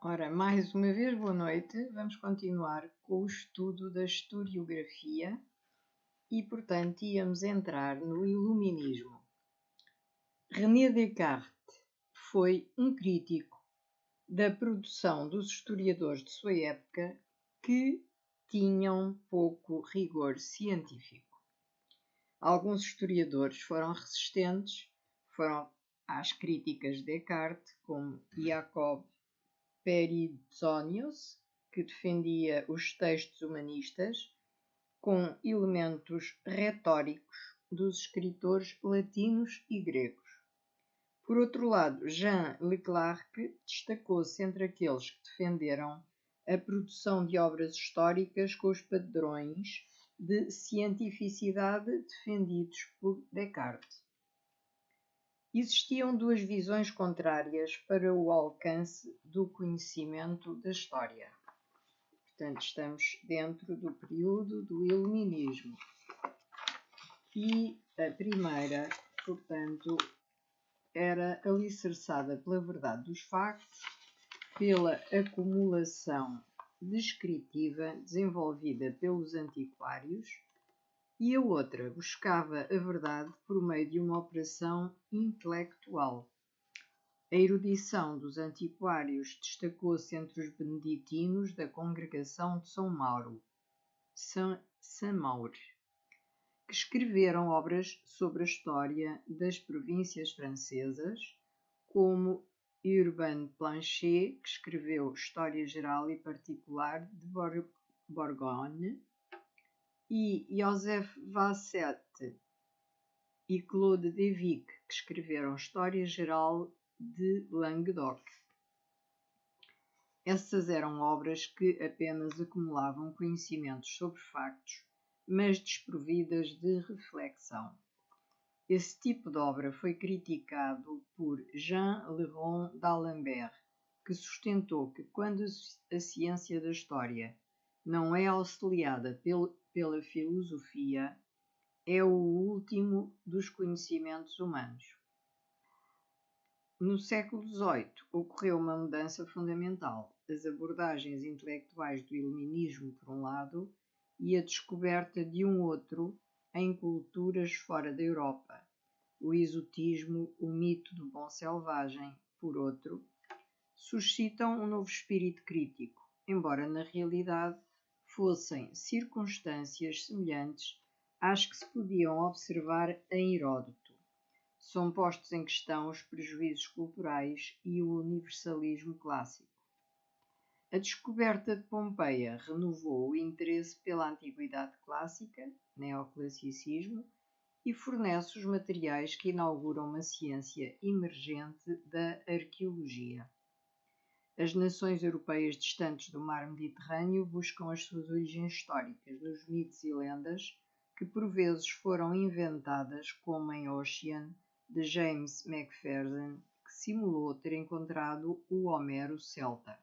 Ora, mais uma vez, boa noite. Vamos continuar com o estudo da historiografia e, portanto, íamos entrar no Iluminismo. René Descartes foi um crítico da produção dos historiadores de sua época que tinham pouco rigor científico. Alguns historiadores foram resistentes, foram às críticas de Descartes, como Jacob Perizonius, que defendia os textos humanistas com elementos retóricos dos escritores latinos e gregos. Por outro lado, Jean Leclerc destacou-se entre aqueles que defenderam a produção de obras históricas com os padrões de cientificidade defendidos por Descartes. Existiam duas visões contrárias para o alcance do conhecimento da história. Portanto, estamos dentro do período do Iluminismo. E a primeira, portanto, era alicerçada pela verdade dos factos, pela acumulação descritiva desenvolvida pelos antiquários, e a outra buscava a verdade por meio de uma operação intelectual. A erudição dos antiquários destacou-se entre os beneditinos da congregação de São Mauro, que escreveram obras sobre a história das províncias francesas, como Urbain Planchet, que escreveu História Geral e Particular de Borgonhe, e Joseph Vasset e Claude de Vic, que escreveram História Geral de Languedoc. Essas eram obras que apenas acumulavam conhecimentos sobre factos, mas desprovidas de reflexão. Esse tipo de obra foi criticado por Jean Léron d'Alembert, que sustentou que quando a ciência da história não é auxiliada pela filosofia, é o último dos conhecimentos humanos. No século XVIII ocorreu uma mudança fundamental: as abordagens intelectuais do Iluminismo, por um lado, e a descoberta de um outro em culturas fora da Europa, o exotismo, o mito do bom selvagem, por outro, suscitam um novo espírito crítico, embora na realidade fossem circunstâncias semelhantes às que se podiam observar em Heródoto. São postos em questão os prejuízos culturais e o universalismo clássico. A descoberta de Pompeia renovou o interesse pela antiguidade clássica, neoclassicismo, e fornece os materiais que inauguram uma ciência emergente da arqueologia. As nações europeias distantes do mar Mediterrâneo buscam as suas origens históricas nos mitos e lendas que por vezes foram inventadas, como em Ossian, de James Macpherson, que simulou ter encontrado o Homero celta.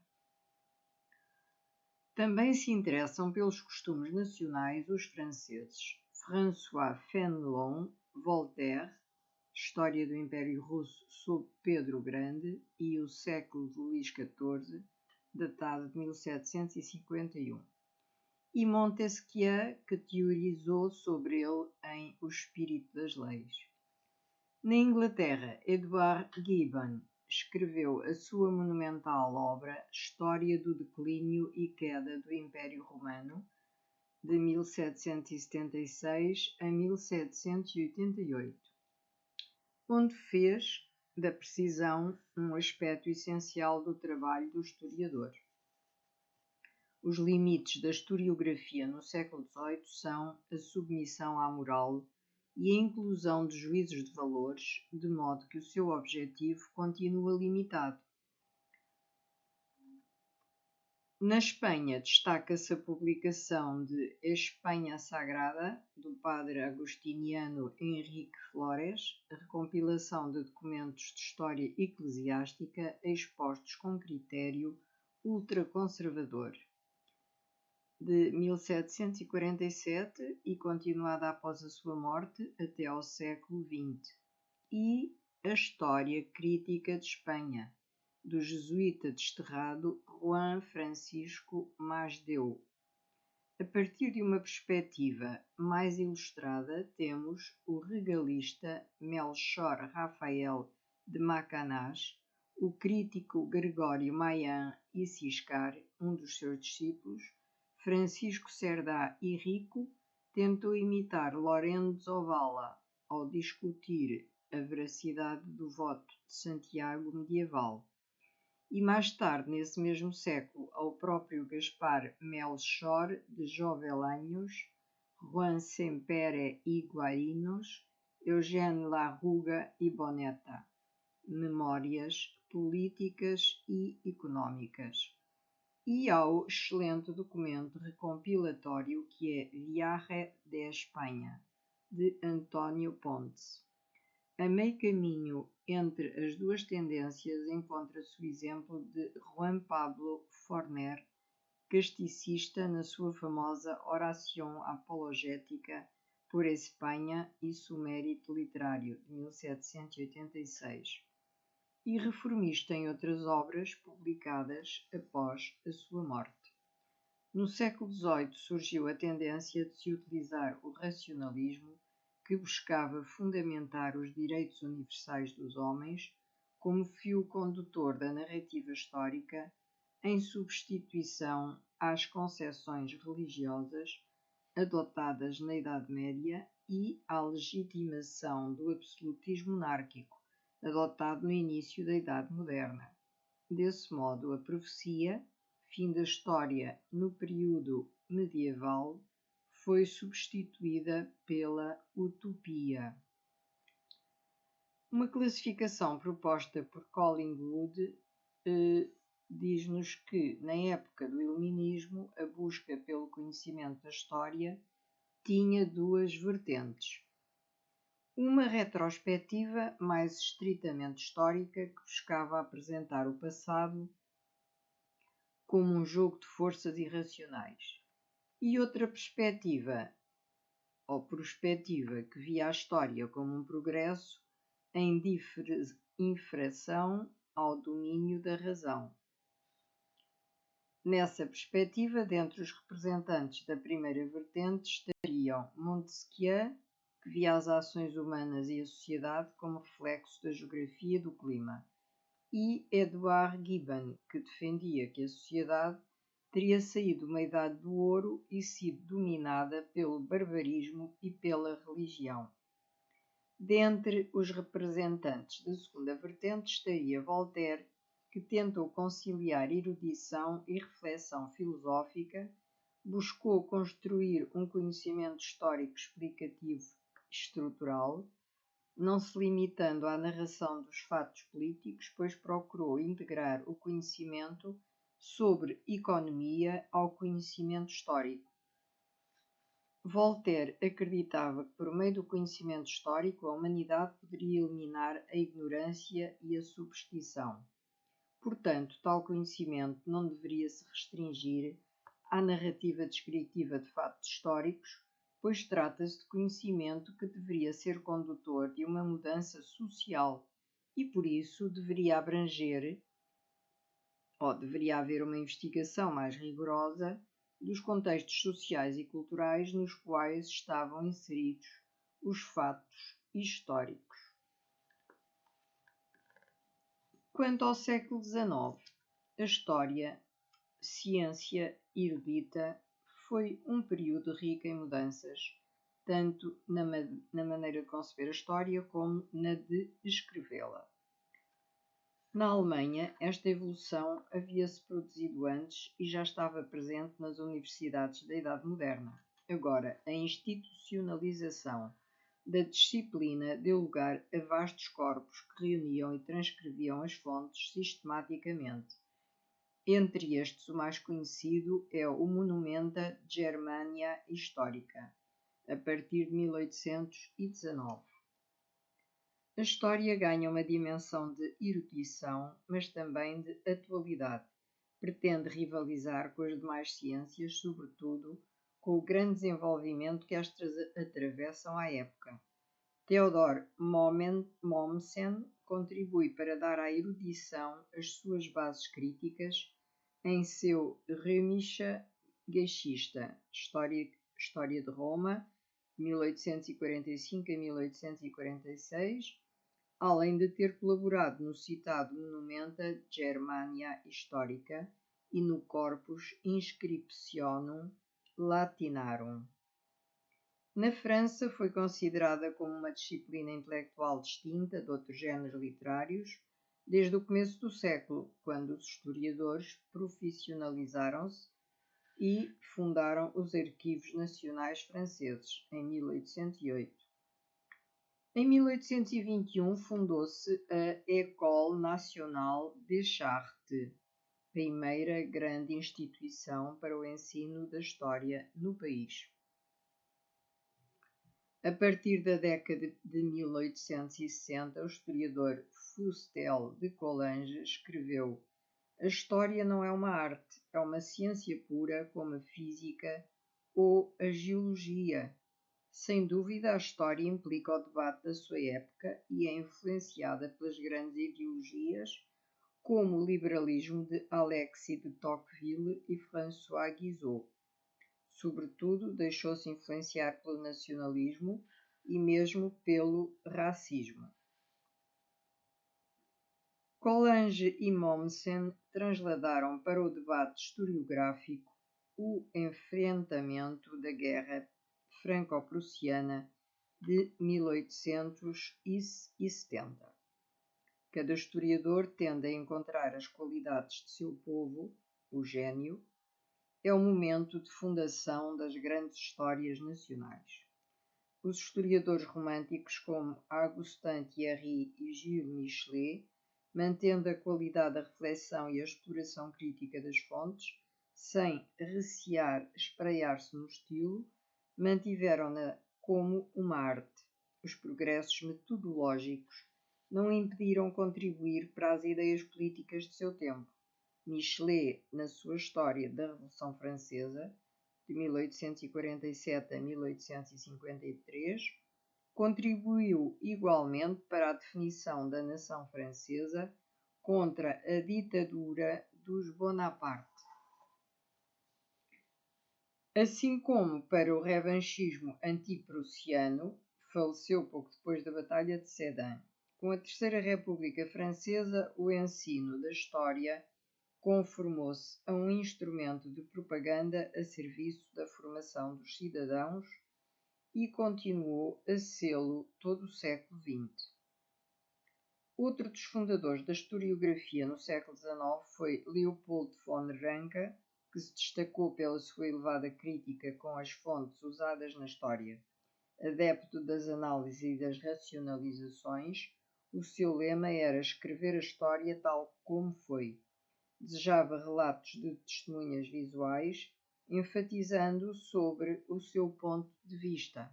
Também se interessam pelos costumes nacionais os franceses François Fénelon, Voltaire, História do Império Russo sob Pedro o Grande e o século de Luís XIV, datado de 1751, e Montesquieu, que teorizou sobre ele em O Espírito das Leis. Na Inglaterra, Edward Gibbon escreveu a sua monumental obra História do Declínio e Queda do Império Romano, de 1776 a 1788, onde fez da precisão um aspecto essencial do trabalho do historiador. Os limites da historiografia no século XVIII são a submissão à moral e a inclusão de juízos de valores, de modo que o seu objetivo continua limitado. Na Espanha destaca-se a publicação de Espanha Sagrada, do padre agostiniano Henrique Flores, a recompilação de documentos de história eclesiástica expostos com critério ultraconservador, de 1747 e continuada após a sua morte até ao século XX, e a História Crítica de Espanha, do jesuíta desterrado Juan Francisco Masdeu. A partir de uma perspectiva mais ilustrada, temos o regalista Melchor Rafael de Macanaz, o crítico Gregório Mayan e Ciscar, um dos seus discípulos, Francisco Cerdá e Rico, tentou imitar Lorenzo Valla ao discutir a veracidade do voto de Santiago medieval. E mais tarde, nesse mesmo século, ao próprio Gaspar Melchor de Jovellanos, Juan Sempere y Guarinos, Eugène Larruga e Bonetta, Memórias Políticas e Económicas, e ao excelente documento recompilatório que é Viaje de Espanha, de António Pontes. A meio caminho entre as duas tendências encontra-se o exemplo de Juan Pablo Forner, casticista, na sua famosa Oración Apologética por Espanha e su mérito literário, de 1786, e reformista em outras obras publicadas após a sua morte. No século XVIII surgiu a tendência de se utilizar o racionalismo, que buscava fundamentar os direitos universais dos homens como fio condutor da narrativa histórica, em substituição às concepções religiosas adotadas na Idade Média e à legitimação do absolutismo monárquico, adotado no início da Idade Moderna. Desse modo, a profecia, fim da história no período medieval, foi substituída pela utopia. Uma classificação proposta por Collingwood diz-nos que, na época do Iluminismo, a busca pelo conhecimento da história tinha duas vertentes. Uma retrospectiva mais estritamente histórica, que buscava apresentar o passado como um jogo de forças irracionais, e outra perspectiva, ou prospectiva, que via a história como um progresso em infração ao domínio da razão. Nessa perspectiva, dentre os representantes da primeira vertente estariam Montesquieu, que via as ações humanas e a sociedade como reflexos da geografia e do clima, e Edward Gibbon, que defendia que a sociedade teria saído de uma idade do ouro e sido dominada pelo barbarismo e pela religião. Dentre os representantes da segunda vertente estaria Voltaire, que tentou conciliar erudição e reflexão filosófica, buscou construir um conhecimento histórico explicativo estrutural, não se limitando à narração dos fatos políticos, pois procurou integrar o conhecimento sobre economia ao conhecimento histórico. Voltaire acreditava que, por meio do conhecimento histórico, a humanidade poderia eliminar a ignorância e a superstição. Portanto, tal conhecimento não deveria se restringir à narrativa descritiva de fatos históricos, pois trata-se de conhecimento que deveria ser condutor de uma mudança social e, por isso, deveria haver uma investigação mais rigorosa dos contextos sociais e culturais nos quais estavam inseridos os fatos históricos. Quanto ao século XIX, a história, ciência erudita, foi um período rico em mudanças, tanto na maneira de conceber a história como na de escrevê-la. Na Alemanha, esta evolução havia-se produzido antes e já estava presente nas universidades da Idade Moderna. Agora, a institucionalização da disciplina deu lugar a vastos corpos que reuniam e transcreviam as fontes sistematicamente. Entre estes, o mais conhecido é o Monumenta Germania Historica, a partir de 1819. A história ganha uma dimensão de erudição, mas também de atualidade. Pretende rivalizar com as demais ciências, sobretudo com o grande desenvolvimento que estas atravessam à época. Theodor Mommsen contribui para dar à erudição as suas bases críticas em seu Römische Geschichte, História de Roma, 1845 a 1846, além de ter colaborado no citado Monumenta Germania Historica e no Corpus Inscriptionum Latinarum. Na França, foi considerada como uma disciplina intelectual distinta de outros géneros literários desde o começo do século, quando os historiadores profissionalizaram-se e fundaram os Arquivos Nacionais Franceses, em 1808. Em 1821, fundou-se a École Nationale des Chartes, primeira grande instituição para o ensino da história no país. A partir da década de 1860, o historiador Fustel de Coulanges escreveu: "A história não é uma arte, é uma ciência pura como a física ou a geologia. Sem dúvida, a história implica o debate da sua época e é influenciada pelas grandes ideologias como o liberalismo de Alexis de Tocqueville e François Guizot. Sobretudo, deixou-se influenciar pelo nacionalismo e mesmo pelo racismo." Coulanges e Mommsen transladaram para o debate historiográfico o enfrentamento da Guerra Franco-Prussiana de 1870. Cada historiador tende a encontrar as qualidades de seu povo, o gênio. É o momento de fundação das grandes histórias nacionais. Os historiadores românticos como Augustin Thierry e Gilles Michelet, mantendo a qualidade da reflexão e a exploração crítica das fontes, sem recear espraiar-se no estilo, mantiveram-na como uma arte. Os progressos metodológicos não impediram contribuir para as ideias políticas de seu tempo. Michelet, na sua História da Revolução Francesa, de 1847 a 1853, contribuiu igualmente para a definição da nação francesa contra a ditadura dos Bonaparte, assim como para o revanchismo antiprussiano. Faleceu pouco depois da Batalha de Sedan. Com a Terceira República Francesa, o ensino da história conformou-se a um instrumento de propaganda a serviço da formação dos cidadãos e continuou a sê-lo todo o século XX. Outro dos fundadores da historiografia no século XIX foi Leopold von Ranke, que se destacou pela sua elevada crítica com as fontes usadas na história. Adepto das análises e das racionalizações, o seu lema era escrever a história tal como foi. Desejava relatos de testemunhas visuais, enfatizando sobre o seu ponto de vista.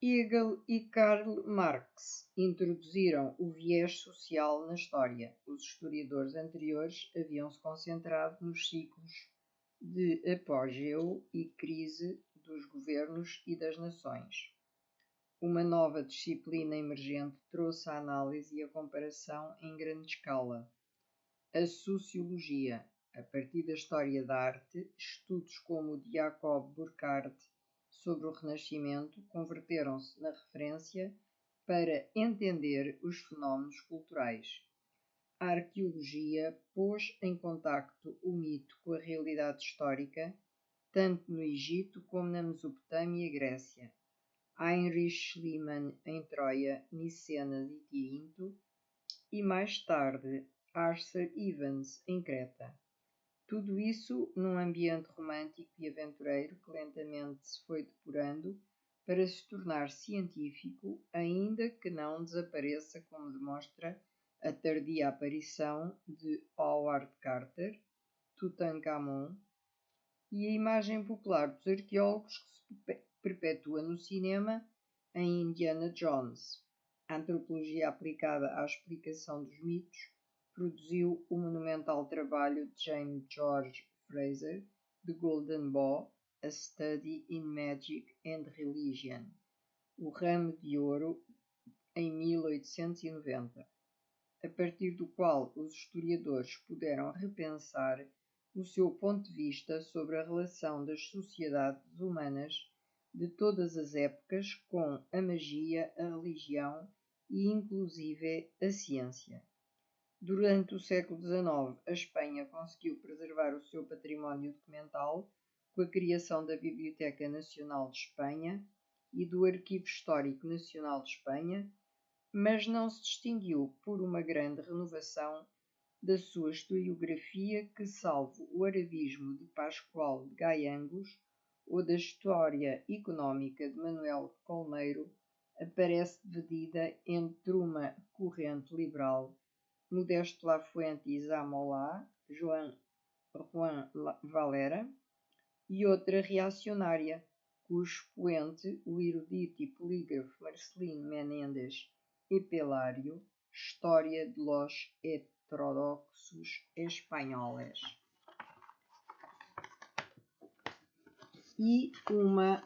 Hegel e Karl Marx introduziram o viés social na história. Os historiadores anteriores haviam-se concentrado nos ciclos de apogeu e crise dos governos e das nações. Uma nova disciplina emergente trouxe a análise e a comparação em grande escala. A sociologia, a partir da história da arte, estudos como o de Jacob Burckhardt sobre o Renascimento converteram-se na referência para entender os fenómenos culturais. A arqueologia pôs em contacto o mito com a realidade histórica, tanto no Egito como na Mesopotâmia e Grécia. Heinrich Schliemann em Troia, Micenas e Tirinto, e mais tarde Arthur Evans em Creta. Tudo isso num ambiente romântico e aventureiro que lentamente se foi depurando para se tornar científico, ainda que não desapareça, como demonstra a tardia aparição de Howard Carter, Tutankhamon, e a imagem popular dos arqueólogos que se perpetua no cinema em Indiana Jones. A antropologia aplicada à explicação dos mitos produziu o monumental trabalho de James George Frazer, The Golden Bough, A Study in Magic and Religion, o ramo de ouro em 1890, a partir do qual os historiadores puderam repensar o seu ponto de vista sobre a relação das sociedades humanas de todas as épocas com a magia, a religião e inclusive a ciência. Durante o século XIX, a Espanha conseguiu preservar o seu património documental com a criação da Biblioteca Nacional de Espanha e do Arquivo Histórico Nacional de Espanha, mas não se distinguiu por uma grande renovação da sua historiografia que, salvo o arabismo de Pascoal de Gayangos ou da História Económica de Manuel Colmeiro, aparece dividida entre uma corrente liberal, Modesto Lafuente e Zamolá, Juan Valera, e outra reacionária, cujo expoente, o erudito e polígrafo Marcelino Menéndez Epelário, História de los Heterodoxos Espanhóis. E uma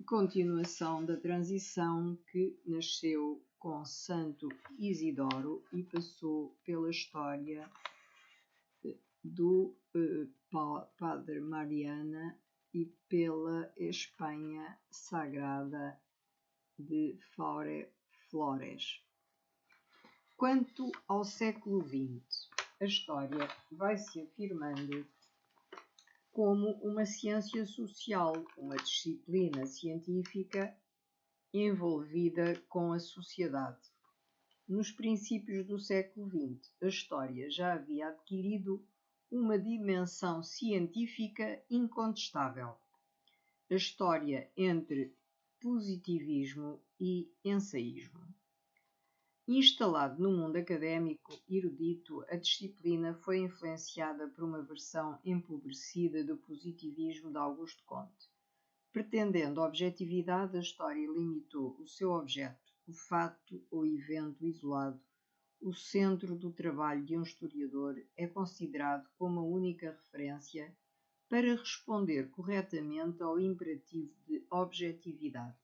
continuação da transição que nasceu com Santo Isidoro e passou pela história do Padre Mariana e pela Espanha Sagrada de Flores. Quanto ao século XX, a história vai se afirmando como uma ciência social, uma disciplina científica envolvida com a sociedade. Nos princípios do século XX, a história já havia adquirido uma dimensão científica incontestável. A história entre positivismo e ensaísmo. Instalado no mundo académico erudito, a disciplina foi influenciada por uma versão empobrecida do positivismo de Auguste Comte. Pretendendo objetividade, a história limitou o seu objeto, o fato ou evento isolado. O centro do trabalho de um historiador é considerado como a única referência para responder corretamente ao imperativo de objetividade.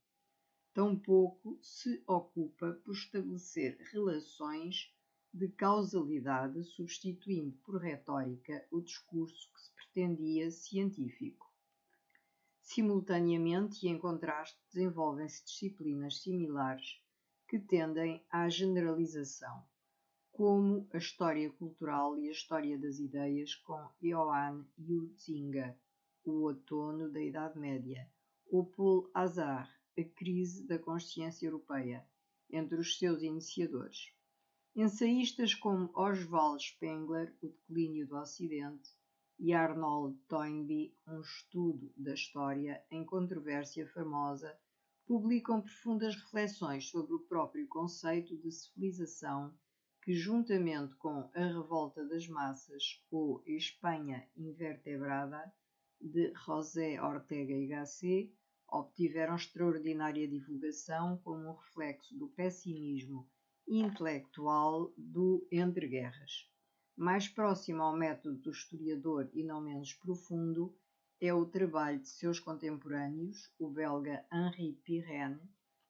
Tampouco se ocupa por estabelecer relações de causalidade, substituindo por retórica o discurso que se pretendia científico. Simultaneamente e em contraste, desenvolvem-se disciplinas similares que tendem à generalização, como a história cultural e a história das ideias com Johann Huizinga, o outono da Idade Média, ou Paul Hazard, a crise da consciência europeia, entre os seus iniciadores. Ensaístas como Oswald Spengler, O Declínio do Ocidente, e Arnold Toynbee, Um Estudo da História, em controvérsia famosa, publicam profundas reflexões sobre o próprio conceito de civilização que, juntamente com A Revolta das Massas ou Espanha Invertebrada, de José Ortega y Gasset, obtiveram extraordinária divulgação como um reflexo do pessimismo intelectual do entreguerras. Mais próximo ao método do historiador e não menos profundo é o trabalho de seus contemporâneos, o belga Henri Pirenne,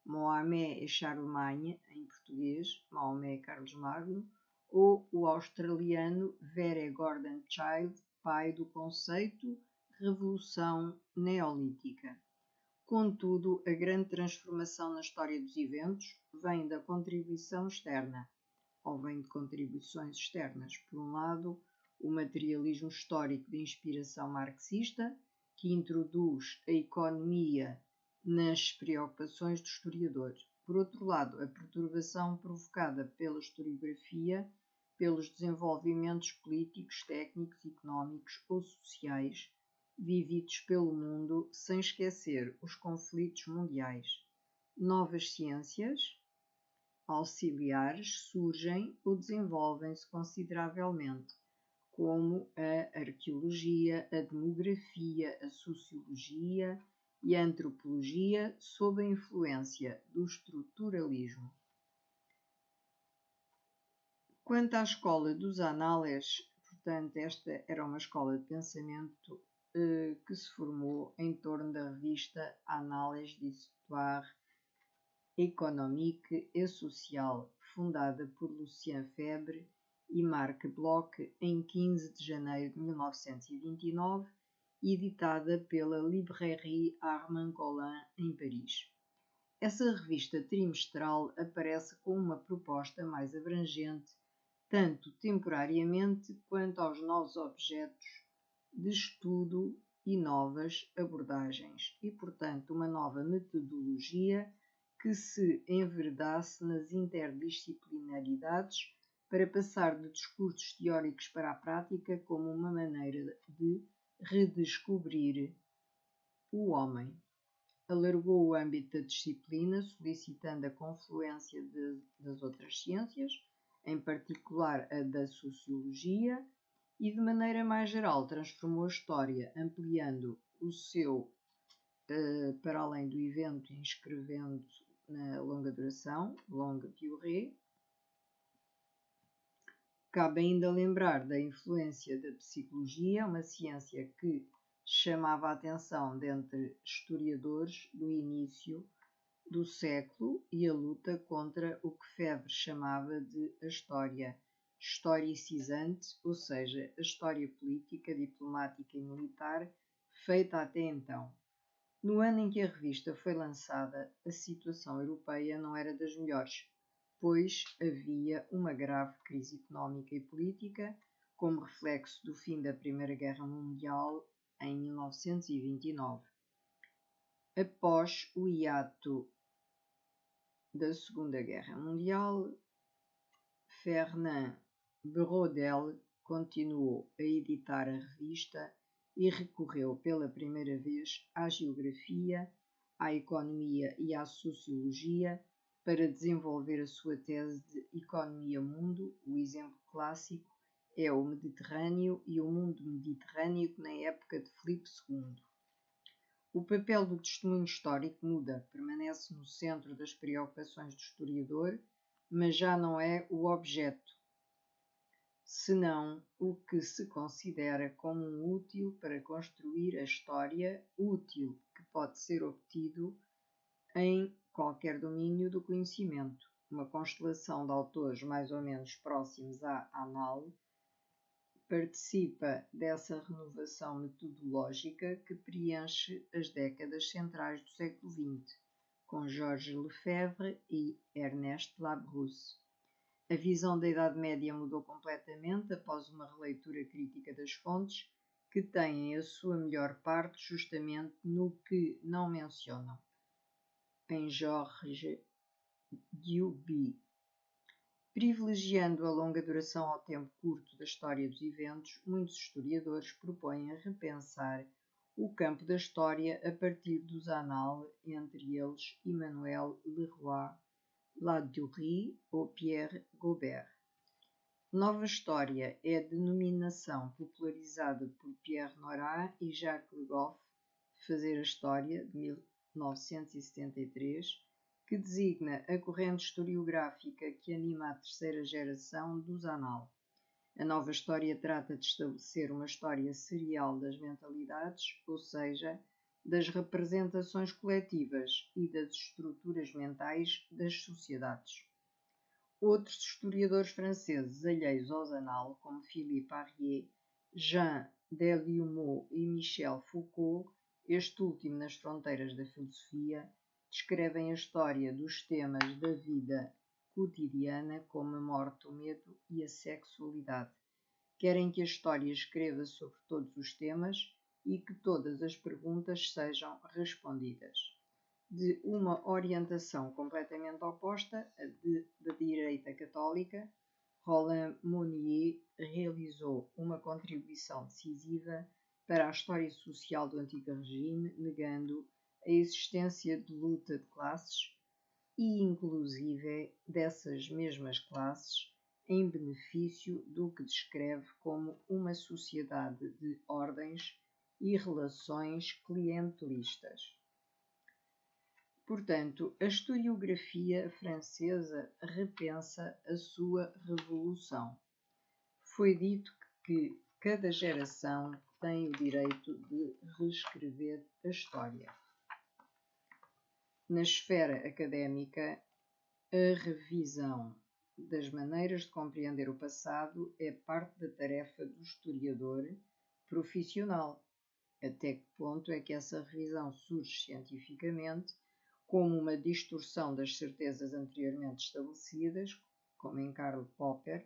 Mahomet e Charlemagne, em português, Maomé e Carlos Magno, ou o australiano Vere Gordon Childe, pai do conceito Revolução Neolítica. Contudo, a grande transformação na história dos eventos vem da contribuição externa, ou vem de contribuições externas. Por um lado, o materialismo histórico de inspiração marxista, que introduz a economia nas preocupações do historiador. Por outro lado, a perturbação provocada pela historiografia, pelos desenvolvimentos políticos, técnicos, económicos ou sociais vividos pelo mundo, sem esquecer os conflitos mundiais. Novas ciências auxiliares surgem ou desenvolvem-se consideravelmente, como a arqueologia, a demografia, a sociologia e a antropologia, sob a influência do estruturalismo. Quanto à escola dos anales, portanto, esta era uma escola de pensamento que se formou em torno da revista Annales d'Histoire économique et sociale, fundada por Lucien Febvre e Marc Bloch em 15 de janeiro de 1929, editada pela Librairie Armand Collin em Paris. Essa revista trimestral aparece com uma proposta mais abrangente, tanto temporariamente quanto aos novos objetos de estudo e novas abordagens, e, portanto, uma nova metodologia que se enverdasse nas interdisciplinaridades para passar de discursos teóricos para a prática como uma maneira de redescobrir o homem. Alargou o âmbito da disciplina, solicitando a confluência das outras ciências, em particular a da sociologia, e de maneira mais geral transformou a história, ampliando o seu para além do evento, inscrevendo na longa duração, longue durée. Cabe ainda lembrar da influência da psicologia, uma ciência que chamava a atenção dentre historiadores do início do século e a luta contra o que Febvre chamava de a história historicizante, ou seja, a história política, diplomática e militar feita até então. No ano em que a revista foi lançada, a situação europeia não era das melhores, pois havia uma grave crise económica e política, como reflexo do fim da Primeira Guerra Mundial em 1929. Após o hiato da Segunda Guerra Mundial, Fernand Braudel continuou a editar a revista e recorreu pela primeira vez à geografia, à economia e à sociologia para desenvolver a sua tese de Economia-Mundo. O exemplo clássico é o Mediterrâneo e o mundo mediterrâneo na época de Filipe II. O papel do testemunho histórico muda, permanece no centro das preocupações do historiador, mas já não é o objeto, senão o que se considera como um útil para construir a história, útil que pode ser obtido em qualquer domínio do conhecimento. Uma constelação de autores mais ou menos próximos à Annales participa dessa renovação metodológica que preenche as décadas centrais do século XX, com Georges Lefebvre e Ernest Labrousse. A visão da Idade Média mudou completamente após uma releitura crítica das fontes, que têm a sua melhor parte justamente no que não mencionam. Em Georges Duby. Privilegiando a longa duração ao tempo curto da história dos eventos, muitos historiadores propõem repensar o campo da história a partir dos Annales, entre eles Emmanuel Leroy Ladurie ou Pierre Gaubert. Nova História é a denominação popularizada por Pierre Nora e Jacques Le Goff, Fazer a História, de 1973, que designa a corrente historiográfica que anima a terceira geração dos Annales. A Nova História trata de estabelecer uma história serial das mentalidades, ou seja, das representações coletivas e das estruturas mentais das sociedades. Outros historiadores franceses alheios aos Annales, como Philippe Arrier, Jean Delumeau e Michel Foucault, este último nas fronteiras da filosofia, descrevem a história dos temas da vida cotidiana como a morte, o medo e a sexualidade. Querem que a história escreva sobre todos os temas e que todas as perguntas sejam respondidas. De uma orientação completamente oposta, a da direita católica, Roland Monnier realizou uma contribuição decisiva para a história social do antigo regime, negando a existência de luta de classes e, inclusive, dessas mesmas classes em benefício do que descreve como uma sociedade de ordens e relações clientelistas. Portanto, a historiografia francesa repensa a sua revolução. Foi dito que cada geração tem o direito de reescrever a história. Na esfera académica, a revisão das maneiras de compreender o passado é parte da tarefa do historiador profissional. Até que ponto é que essa revisão surge cientificamente como uma distorção das certezas anteriormente estabelecidas, como em Karl Popper,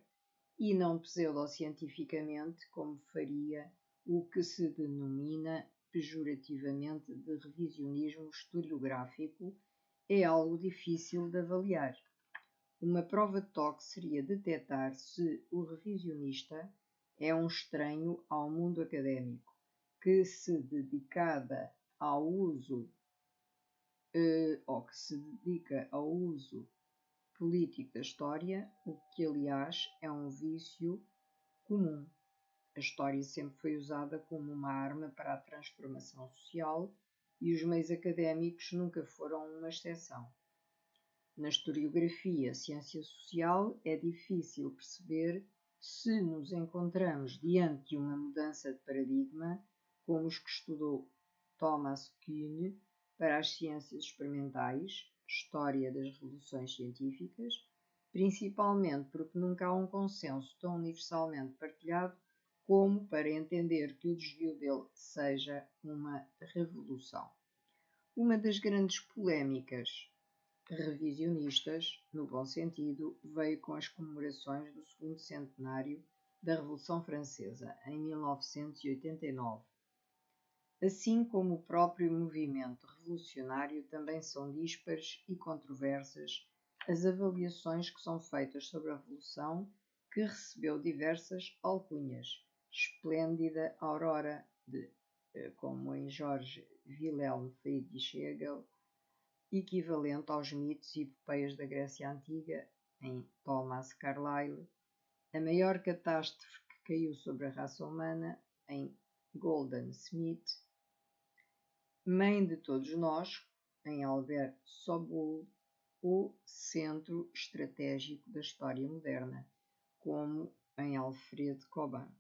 e não pseudocientificamente, como faria o que se denomina pejorativamente de revisionismo historiográfico, é algo difícil de avaliar. Uma prova de toque seria detectar se o revisionista é um estranho ao mundo académico, que se dedica ao uso político da história, o que aliás é um vício comum. A história sempre foi usada como uma arma para a transformação social e os meios académicos nunca foram uma exceção. Na historiografia, ciência social, é difícil perceber se nos encontramos diante de uma mudança de paradigma, como os que estudou Thomas Kuhn para as ciências experimentais, história das revoluções científicas, principalmente porque nunca há um consenso tão universalmente partilhado como para entender que o desvio dele seja uma revolução. Uma das grandes polémicas revisionistas, no bom sentido, veio com as comemorações do segundo centenário da Revolução Francesa, em 1989. Assim como o próprio movimento revolucionário, também são díspares e controversas as avaliações que são feitas sobre a Revolução, que recebeu diversas alcunhas. Esplêndida Aurora, como em Jorge Wilhelm Friedrich Hegel, equivalente aos mitos e epopeias da Grécia Antiga, em Thomas Carlyle, a maior catástrofe que caiu sobre a raça humana, em Golden Smith, Mãe de Todos Nós, em Albert Soboul, o Centro Estratégico da História Moderna, como em Alfred Coban.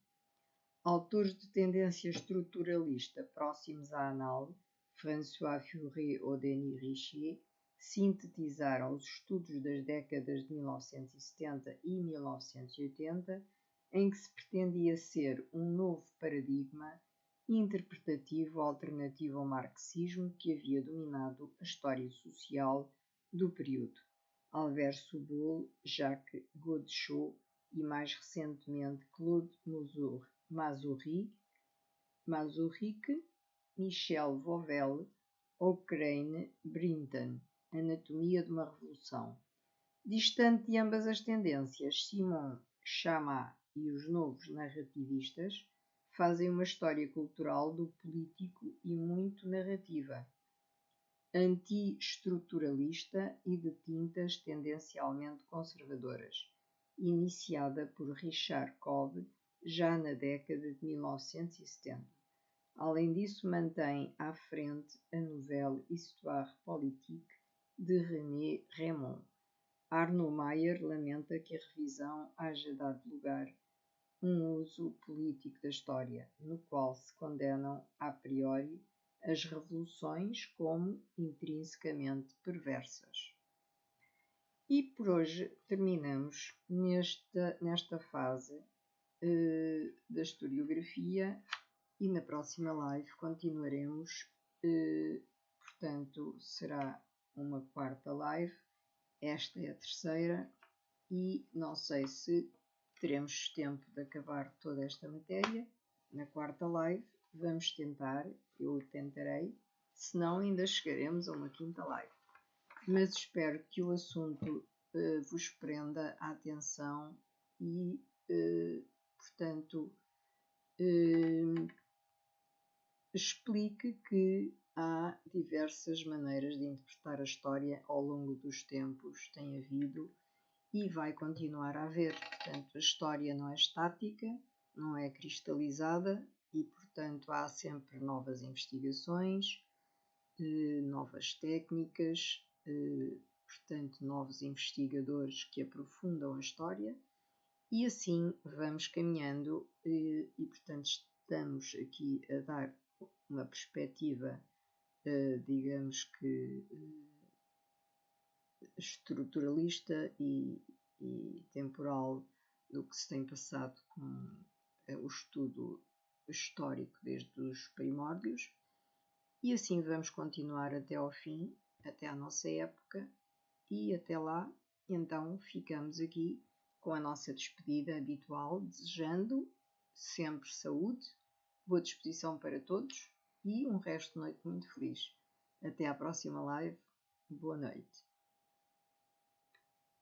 Autores de tendência estruturalista próximos à Annales, François Furet ou Denis Richier, sintetizaram os estudos das décadas de 1970 e 1980, em que se pretendia ser um novo paradigma interpretativo alternativo ao marxismo que havia dominado a história social do período. Albert Soboul, Jacques Godechaux e, mais recentemente, Claude Mazouric, Michel Vauvel ou Crane Brinton, Anatomia de uma Revolução. Distante de ambas as tendências, Simon Chamat e os novos narrativistas fazem uma história cultural do político e muito narrativa, anti-estruturalista e de tintas tendencialmente conservadoras, iniciada por Richard Cobb já na década de 1970. Além disso, mantém à frente a Nouvelle Histoire Politique de René Raymond. Arnaud Mayer lamenta que a revisão haja dado lugar um uso político da história, no qual se condenam a priori as revoluções como intrinsecamente perversas. E por hoje terminamos nesta fase da historiografia e na próxima live continuaremos, portanto será uma quarta live, esta é a terceira e não sei se teremos tempo de acabar toda esta matéria. Na quarta live vamos tentar, eu tentarei, senão ainda chegaremos a uma quinta live. Mas espero que o assunto vos prenda a atenção e, portanto, explique que há diversas maneiras de interpretar a história ao longo dos tempos, tem havido e vai continuar a haver. Portanto, a história não é estática, não é cristalizada e, portanto, há sempre novas investigações, novas técnicas, portanto, novos investigadores que aprofundam a história e assim vamos caminhando e portanto, estamos aqui a dar uma perspectiva, digamos que estruturalista e temporal do que se tem passado com o estudo histórico desde os primórdios, e assim vamos continuar até ao fim, até à nossa época, e até lá, então ficamos aqui com a nossa despedida habitual, desejando sempre saúde, boa disposição para todos e um resto de noite muito feliz. Até à próxima live. Boa noite.